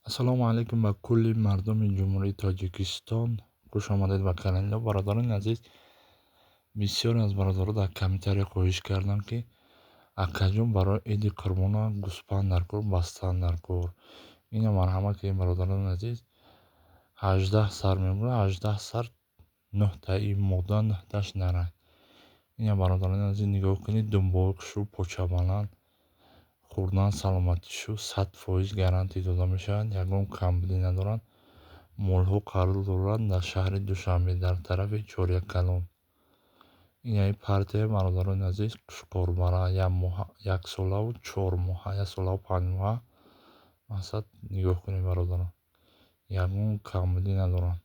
ассалому алайкум ба кулли мардуми ҷумҳурии Тоҷикистон. Хуш омадед ба канали. Бародарони азиз, бисёре аз бародаро дар комментария хоҳиш карданд ки акаҷон барои иди Қурбона гӯспанд дар кор, бастан дар кор. Ина марҳамат ки бародарони азиз 18 сар мемӯра, 18 сар 9таи мода, 9таш нарак. Ина бародарони азиз нигоҳ кунед, дунбоғшу, почабаланд, хӯрдан саломатишу 100% гарантия дода мешавад. Ягон камбудӣ надоранд. Молҳо қарор доранд дар шаҳри Душанбе дар тарафи Чоряккалон. Ин партия бародарони азиз қушқорбара 1 солаву 4 моҳа, 1 солаву 5 моҳа. Мақсад нигоҳ кунед бародарон, ягон камбудӣ надоранд.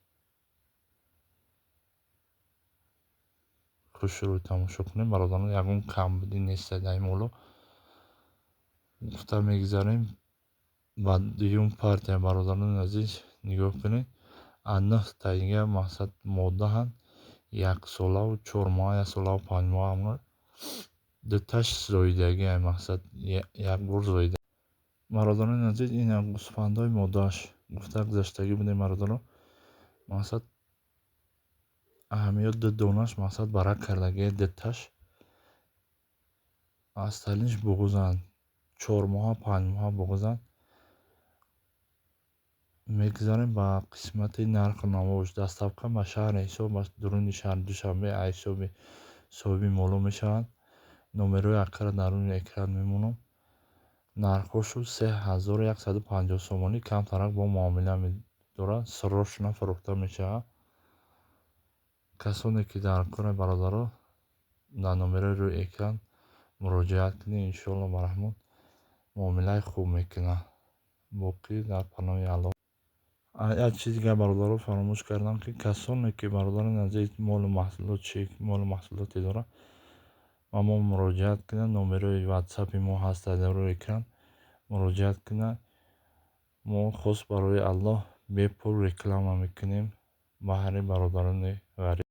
хушрӯй тамошо кунед бародарон, ягон камбудӣ нестад. Дар ин моло гуфта мегзарем ба дуюм партия бародарони азиз нигоҳ кунед. 9 таига мақсад моддаҳанд, 1 солаву 4 моҳа, 1 солаву 5 моҳа. Дуташ зоидагӣ мақсад як бор зоида. Бародарони азиз, ин гӯспандҳои моддааш гуфта гузаштагӣ будем бародарон. Мақсад аҳамият 2 донааш мақсад барак кардагии дуташ асталинш буғузанд, 4 моҳа 5 моҳа буғузанд. Мегзарем ба қисмати нарху навош. Дастравка ба шаҳри ҳисоб ба дуруни шаҳри Душанбе аз ҳисоби соҳиби моло мешаванд. номерои аккара дар рӯи экран мемонам. Нархҳошу 3150 сомонӣ камтарак бо муомила медорад. сроочно фурӯхта мешавад. Касоне ки дар кори бародаро дар номерои рӯи экран муроҷиат кунед, иншоалло бараҳмон муомилаи хуб мекунад. Боқӣ дар паноҳи Аллоҳ. Як чизи дигар бародаро фаромӯш кардам ки касоне ки бародарони азиз молу маҳсулоте доранд, ба мо муроҷиат кунанд. Номерои ватсапи мо ҳаст дар рӯи экран. муроҷиат кунанд. Мо хос барои Аллоҳ бепул реклама мекунем баҳри бародарони ғариб.